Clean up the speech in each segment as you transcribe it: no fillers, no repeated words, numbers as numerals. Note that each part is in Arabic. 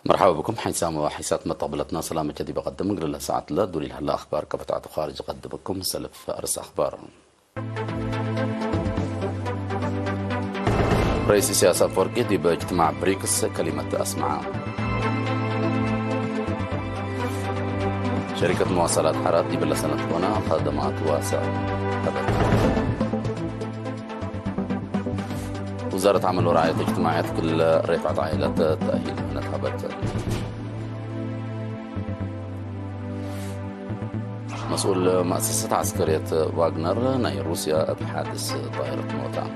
مرحبا بكم حيسام وحيسات مطابلتنا سلامة جدي بقدم نقول ساعة لا دولي هلا أخبار كفتعة خارج قد بكم سلف أرس أخبار. رئيس سياسة فوركي دي باجتماع بريكس كلمة أسمع. شركة مواصلات حارات دي بلا سنة هنا خدمات واسعة. وزارة عمل ورعاية اجتماعيات كل رفعة عائلات تأهيل من الخبر. مسؤول مؤسسة عسكرية واغنر ناي روسيا بحادث طائرة موتا.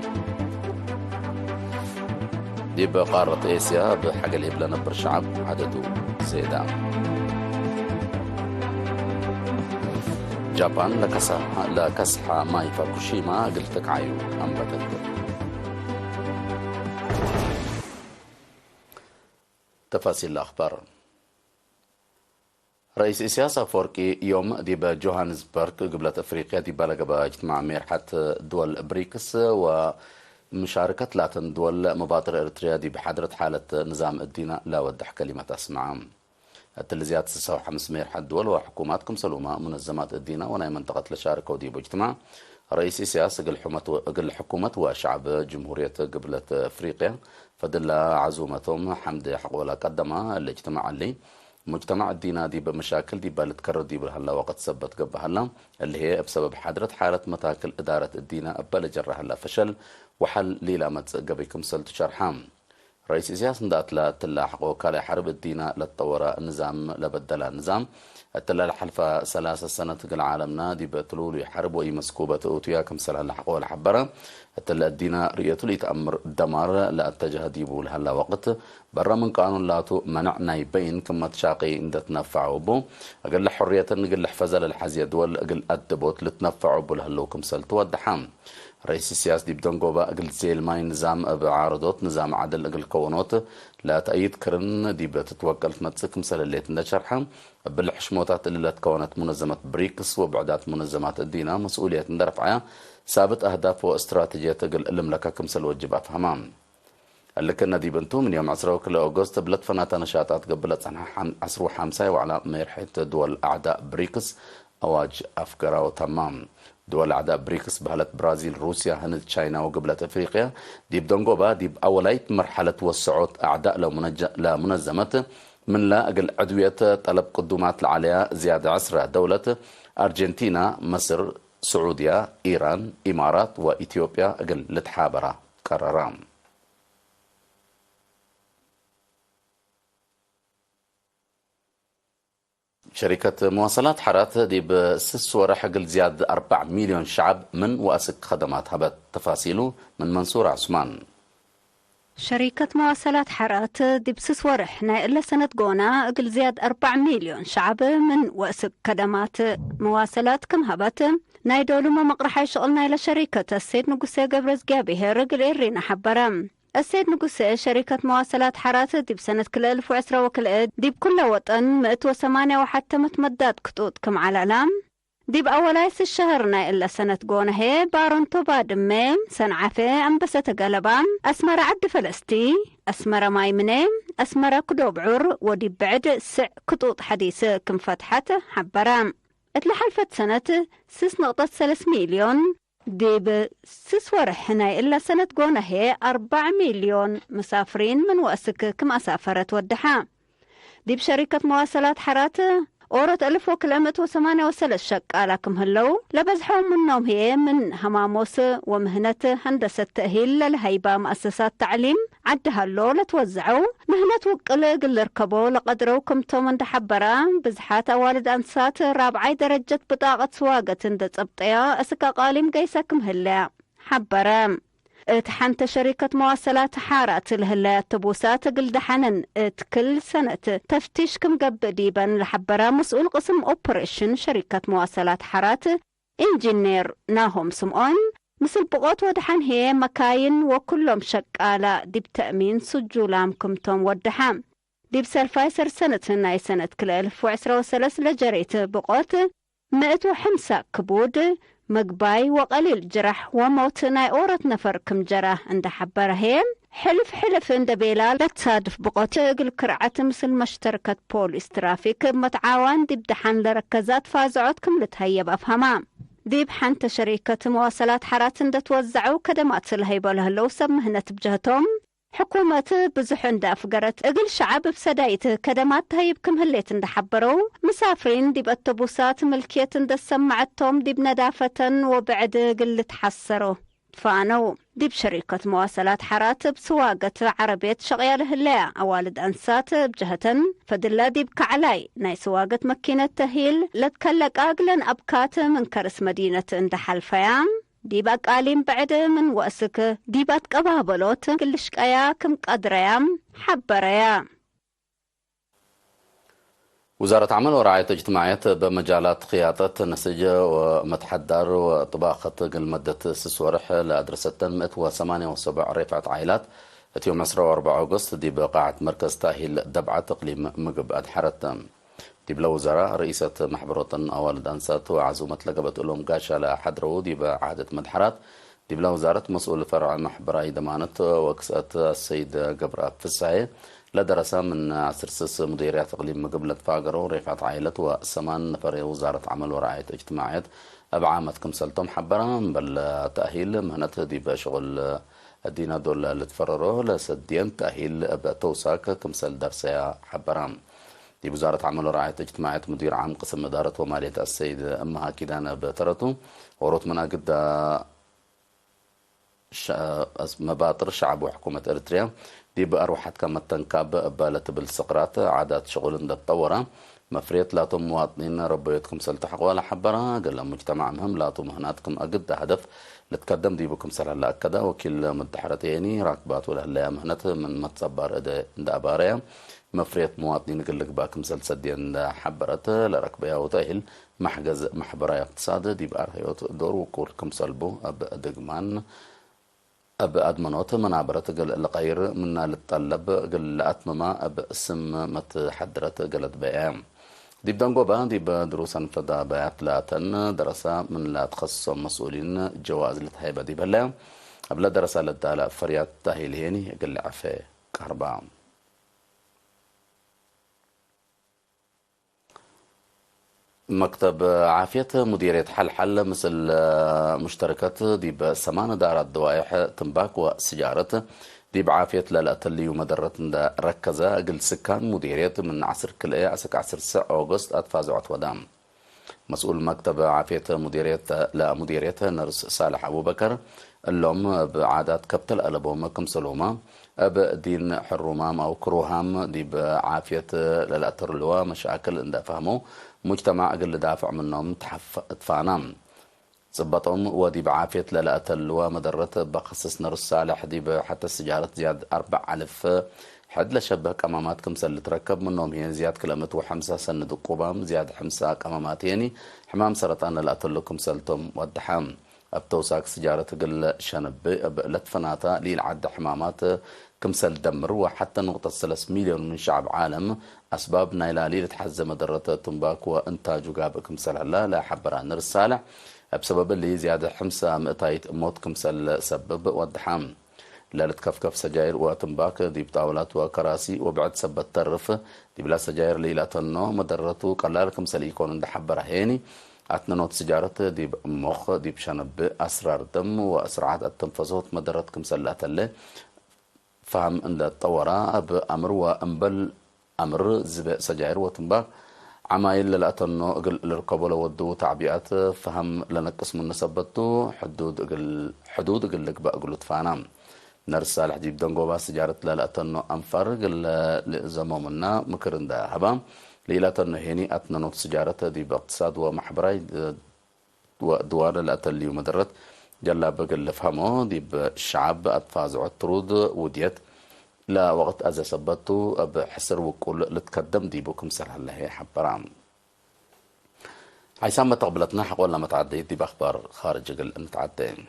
دي بقارة آسيا بحاجة الإبلة نبر شعب عدده زيادة. جابان لكسح ماي فوكوشيما قلتك عيو أنبتت. تفاصيل الأخبار. رئيس سياسة فوركي يوم دي بجوهانسبرغ قبلة أفريقيا دي بلغ اجتماع ميرحة دول بريكس ومشاركة لاتن دول مبادرة إريتريا دي بحضرة حالة نظام الدين لا ودح كلمة أسمع. التلزيات 5 ميرحة دول وحكوماتكم سلومة منظمات الدين وناي منطقة لشاركة ودي باجتماع رئيس سياسة قل حكومة وشعب جمهورية قبلة أفريقيا فدل عزومتهم حمد حقولا قدمها الاجتماع اللي مجتمع الدين دي بمشاكل دي بالتكرر دي بالهلا وقت سبت قبل هلا اللي هي بسبب حضرة حالة متاكل إدارة الدين أبل جرى هلا فشل وحل ليلة قبيكم سلت شرحام. رئيس سياسة ندات لا تلاحق وكالة حرب الدين للطورة النظام لبدل النظام التلا الحلفة 3 سنة العالمنا دي بتلول حرب وي مسكوبة أوتيا كم سنة لحقوا الحبرة التلا الدين ريتو لي تأمر دمار لا اتجه ديبو لهلا وقت برا من قانون لاتو منعنا يبين كما تشاقي إن تنفعوا بو أقل حرية نقل حفظة للحزية دول أقل أدبوت لتنفعوا بو لهلو كم سلت ودحام. رئيس السياسة دي بدنقوبة أقل زيل ماي نظام بعارضوت نظام عدل أقل كونوت لا تأييد كرن دي بتتوكل تمتسك مثل اللي تندشرحها بالحشموتات اللي تكونت منظمة بريكس وبعدات منظمات الدين مسؤولية ندرفعها ثابت أهداف واستراتيجية أقل المملكة كمثل وجبات همام. اللي كنا دي بنتو من يوم 10 أغسطس بلد فناتا نشاطات قبلت عنها 10 حامسة وعلى ميرحة دول أعداء بريكس أواج أفكار وتمام. دول أعداء بريكس بهلت برازيل روسيا هند تشاينا وقبلت أفريقيا دي بدنقوبة دي بأوليت مرحلة والسعود أعداء لمنظمة من لا أقل عدوية طلب قدومات العالية زيادة عسرة دولة أرجنتينا مصر سعودية إيران إمارات وإثيوبيا أقل لتحابرة قرران. شركة مواصلات حارات دي بسس ورح قل زيادة 4 مليون شعب من وأسك خدمات هبت تفاصيله من منصور عثمان. شركة مواصلات حارات دي بسس ورحنا إلا سنة قونا قل زياد 4 مليون شعب من وأسك خدمات مواصلات كم هبت نايدولو ما مقرحي شغلنا إلى شركة السيد نقصي قبرز قابيه رقل إرينا حبرام. السيد نقصي شركة مواصلات حارات دي بسنة كل 1010 وكل دي بكل وطن 108 وحتى متمدات كتوت كم على العالم دي بأولايس الشهرنا إلا سنة قونا هي بارنتو بادمي سنعفي أنبسة قلبان أسمر عد فلسطي أسمر مايمني أسمر كدوب عر ودي بعد سع كتوت حديث كم فتحت حبرام اتلحلفت سنة 6.3 مليون دي بسس ورحنا إلا سنة قونا هي 4 مليون مسافرين من وأسك كم أسافرت ودحا دي بشركة مواصلات حارات أورت 1108 شقالكم هلو لبزحهم منهم هي من هماموس ومهنة هندسة تأهيل للهيبة مؤسسات تعليم عد هلو لتوزعوا مهنة وقل قل ركبوا لقدروكم تومن دحبرا بزحات والد أنسات رابعي درجة بطاقة سواقة تندتبطيا أسكا قاليم قيسكم هلا حبرا تحنت شركة مواصلات حارات الهلا تبوسات قل دحنن كل سنة تفتيش كم قب ديبا لحبرا مسؤول قسم اوبريشن شركة مواصلات حارات انجينير ناهم سمعون مثل بقوت ودحن هي مكاين وكلهم شقالة دي بتأمين سجولامكم توم ودحام دي بسالفايسر سنة ناي سنة كل 1013 لجريت بقوت 105 كبود مقباي وقليل جرح وموت ناي أورت نفر كم جرح عند حبره هي حلف اندبيلا لا تصادف بقوت اقل كرعة مثل مشتركة بوليس ترافيك متعاون دي بدحان لركزات فازعود كم لتهيب أفهمام دي بحانت شركة مواصلات حرات توزعوا كدمات الهيبة لهلو سب مهنة بجهتهم حكومة بزحون دا أفقرت اقل شعب بسدايت كدمات هيب كم هليت اندحبروا مسافرين دي بأتوبوسات ملكية دا سمعتهم دي بندافة وبعد قل تحسروا فانو دي بشركة مواصلات حرات بسواقة عربية شغيال هلايا أوالد أنسات بجهة فدلا دي بكعلاي ناي سواقة مكينة تهيل لتكلك أقلن أبكات من كرس مدينة اندحال فيام دي باك آلين بعد من وأسك دي باك قبابلوت قلشك أيا كم قدريام حبريا. وزارة عمل ورعاية اجتماعية بمجالات خياطة نسيج ومتحدر وطباخة المدة سسورح لأدرسة 178 رفعة عائلات يوم 4 أغسطس دي بقاعة مركز تأهيل دبعة تقليم مقب أدحرت دي بلا وزارة رئيسة محبرة أوالد أنسات وعزومة لقبت لهم قاشة لحدرو دي بعادة مدحرات دي بلا وزارة مسؤول فرع محبرة دمانت وكسأت السيد قبر فسعي لدرسة من عسرسس مديرية تقليم مقبلة فاقرو رفعة عائلة وثمان نفر وزارة عمل ورعاية اجتماعيات أبعامت كمسلتهم حبرا بل تأهيل مهنة دي بشغل الدينا دول لتفررو لسدين تأهيل بتوساك كمسل درسيا حبرا دي وزارة عمل ورعاية اجتماعيات مدير عام قسم إدارة ومالية السيد أمها كيدانا بترتو وروت منا قد مباطر شعب وحكومة إريتريا دي بأروحات كما تنكاب بالت بالسقرات عادات شغل تطورة مفريت لا مواطنين ربيتكم سلتحق ولا حبرا قال مجتمع مهم لا مهناتكم أقد هدف لتقدم دي بكم سلال أكدا وكل مدحرتيني راكبات ولا هلا مهنت من متصبر دا أباريا مفريت مواطنين قال لك باكم سلسدين دا حبرت لركبيا وتأهل محجز محبرا اقتصاد دي بأرهيوت دور وكوركم سلبو أب أب أدمنوت منابرت قل لغير منا للطلب قل لأتمما أب اسم متحدرت قلت بيام دي بدنقو بان دي بدروسا فدا بيات لاتن درسا من لا تخصص مسؤولين جواز لتهيبة دي بلا أبلا درسا للدالة فريات تاهيليني قل عفي كهرباء مكتب عافية مديرية حل مثل مشتركات دي بسمان دارات دوائح تنباك وسجارة دي بعافية للأتلي ومدرة دا ركزة قل سكان مديرية من عصر كل عسك عصر 9 أغسطس أتفازعت ودام مسؤول مكتب عافية مديرية نرس صالح أبو بكر اللهم بعادات كبتل ألبوم كم سلومة دين حرمام أو كروهام دي بعافية للأتر اللواء مشاكل إن فهموا مجتمع أقل دافع منهم تفانام زبطهم ودي بعافية للأتر اللواء مدرت بخصص نرس صالح دي حتى السجارة زياد 4000 حد لشبه كمامات كمسل اللي تركب منهم هي زياد كلمة وحمسة سند قبام زياد حمسة كمامات يعني حمام سرطان الأتلو كمسلتم والدحام أبتوساك سجارة قل شنب لتفناتا ليلعد حمامات كمسل دمر وحتى نقطة 3 مليون من شعب عالم أسباب نايلالي لتحزم مدرة تنباك وإنتاج قاب كمسل هلا لا حبران الرسالة بسبب اللي زيادة حمسة مئتايت موت كمسل سبب والدحام لا لتكفكف سجاير وتنباك دي بطاولات وكراسي وبعد سبت طرف دي بلا سجاير ليلة النوم مدرته قلال كمسل يكون عند حبره هيني أتنوت سجارة دي بمخ دي بشنب أسرار دم وأسرعات التنفسوت مدرت كمسل اللي فهم أن الطورة بأمر وأنبل أمر زباء سجاير وتنباك عمايل للأتنو قل للقبول ودو تعبيات فهم لنقسم النسبتو حدود قل لك بأقلو تفانام نرس صالح دي بدنقوبا سجارة للأتنو أنفر قل زمومنا مكرن دا هبام ليلة هيني أتنوت سجارة دي باقتصاد ومحبراي ودوار للأتلي ومدرت جلا بقل فهمو دي بالشعب أتفاز عطرود وديت لا وقت أزا سبتو بحسر وكل لتقدم دي بكم سرح الله حبرام عيسان ما تقبلتنا حق ولا متعدي دي بأخبار خارج قل متعدين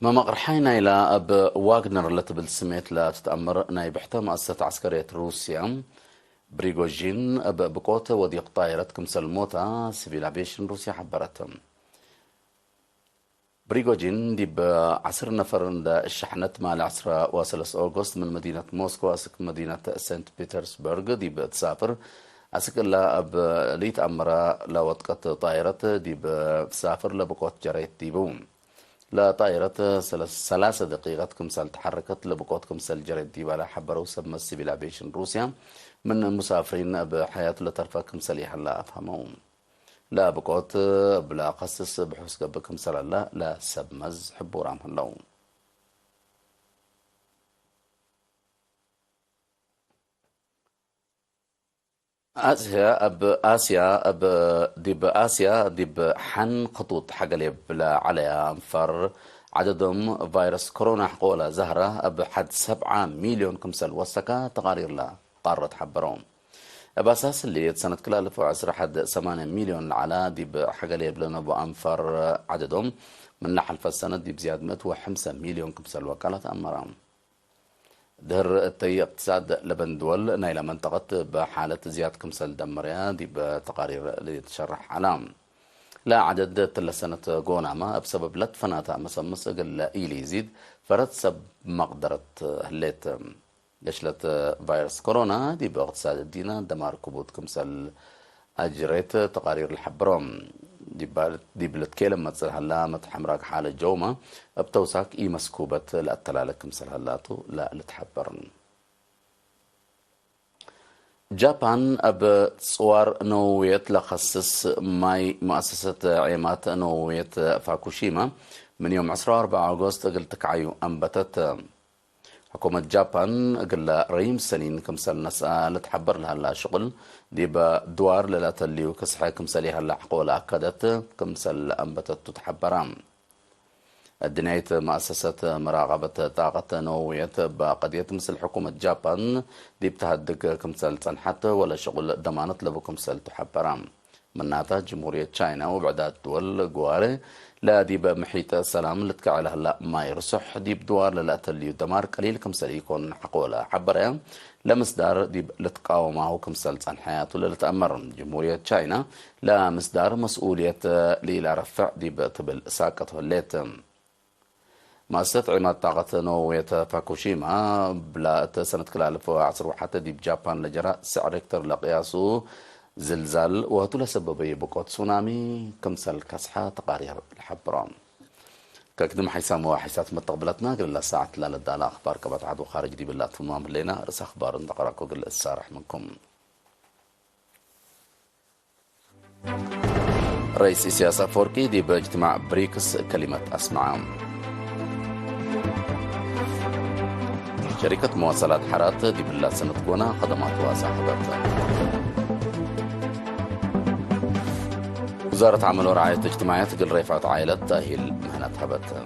ما مقرحينا إلى أب واغنر اللي تبل سميت لا تتأمر نايب حتى مؤسسة عسكرية روسيا بريغوجين بقوت وضيق طائرة كمسل موتا سيفيل افيشن روسيا حبرتهم. بريغوجين دي بعصر نفر الشحنة مع العصر وثلاث أغسطس من مدينة موسكو أسك مدينة سانت بيترسبرغ دي بتسافر أسك لا ليت أمرا لوطقت طائرة دي بسافر لبقوت جريت دي بوم لا طائرة 3 دقيقة كمسال تحركت لبقوت كمسال جريت دي ولا حبروا سب السيفيل افيشن روسيا من المسافرين بحياة لطرفة كمسال يحلا أفهمهم لا بقوت بلا قصص بحوس قبكم سلا لا سبمز حبورام هلو آسيا ديب حن خطوط حقلي بلا عليها انفر عددهم فيروس كورونا حقولا زهرة بحد 7 مليون كمسل وسكا تقارير لا قارة حبرهم بأساس اللي سنة كلا 2010 حد 8 مليون على دي بحقلي بلنا بأنفر عددهم من نحل فالسنة دي بزيادة 105 مليون كمسل وكالة أمرام دهر التي اقتصاد لبن دول نايلة منطقة بحالة زيادة كمسل دمريا دي بتقارير اللي تشرح علام لا عدد تل سنة قوناما بسبب لطفناتا مسمس قل إيلي يزيد فرد سب مقدرة هليت يشلت فيروس كورونا دي باقتصاد الدينا دمار كبوت كمسل أجريت تقارير الحبرم دي بلتكيلم متصل هلا متحمراك حالة جوما بتوساك إي مسكوبة لأتلالك كمسل هلاتو لا لتحبرن جابان أب صور نووية لخصص ماي مؤسسة عيمات نووية فاكوشيما من يوم 4 أغسطس قلتك عيو أنبتت حكومة جابان قل ريم سنين كمسال نسأل تحبر لها لا شغل دي بدوار للا اللي كسحة كمسالي هلا حقول أكدت كمسال أنبتت تتحبرام الدنيا مؤسسة مراقبة طاقة نووية بقضية مثل حكومة جابان دي بتهدق كمسال تنحت ولا شغل ضمانة لبو كمسال تحبرام مناتها جمهورية تشاينا وبعدات دول قواري لا دي بمحيط السلام اللي تكعلها لا ما يرسح دي بدوار للأتلي ودمار قليل كمسال يكون حقولا حبرين لمصدار دي لتقاومه كمسال تنحيات ولا لتأمر جمهورية تشاينا لا مصدار مسؤولية ليلا رفع دي بتبل ساقط هليت مؤسسة عماد طاقة نووية فاكوشيما بلا سنة كلا 2010 وحتى دي بجابان لجراء سعر ريكتر لقياسه زلزال وهتو لسببي بقوت تسونامي كمسل كسحة تقارير الحبران كاكدم حيسام وحيسات متقبلتنا قل الساعة 3 للدالة أخبار كبات عدو خارج دي بالله تمام لنا رس أخبار نقراكو قل السارح منكم رئيس سياسة فوركي دي باجتماع بريكس كلمة أسمع شركة مواصلات حرات دي بالله سنة كونا خدمات وصاحبات وزارة عمل ورعاية اجتماعية تقل رفعت عائلة تأهيل مهنة هبت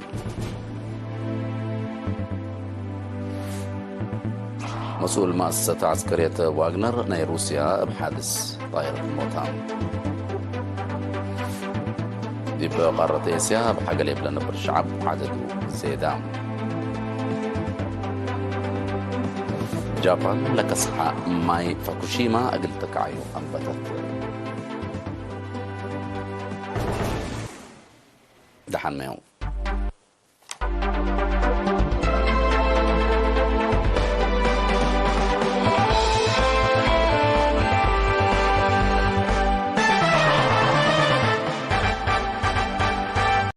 مسؤول مؤسسة عسكرية واغنر ناي روسيا بحادث طائرة الموتى دي بقارة آسيا بحاجة ليبلا نبر الشعب عدده زيدان جابان لكسحة ماي فاكوشيما أقلتك عيو أنبتت دحان ميو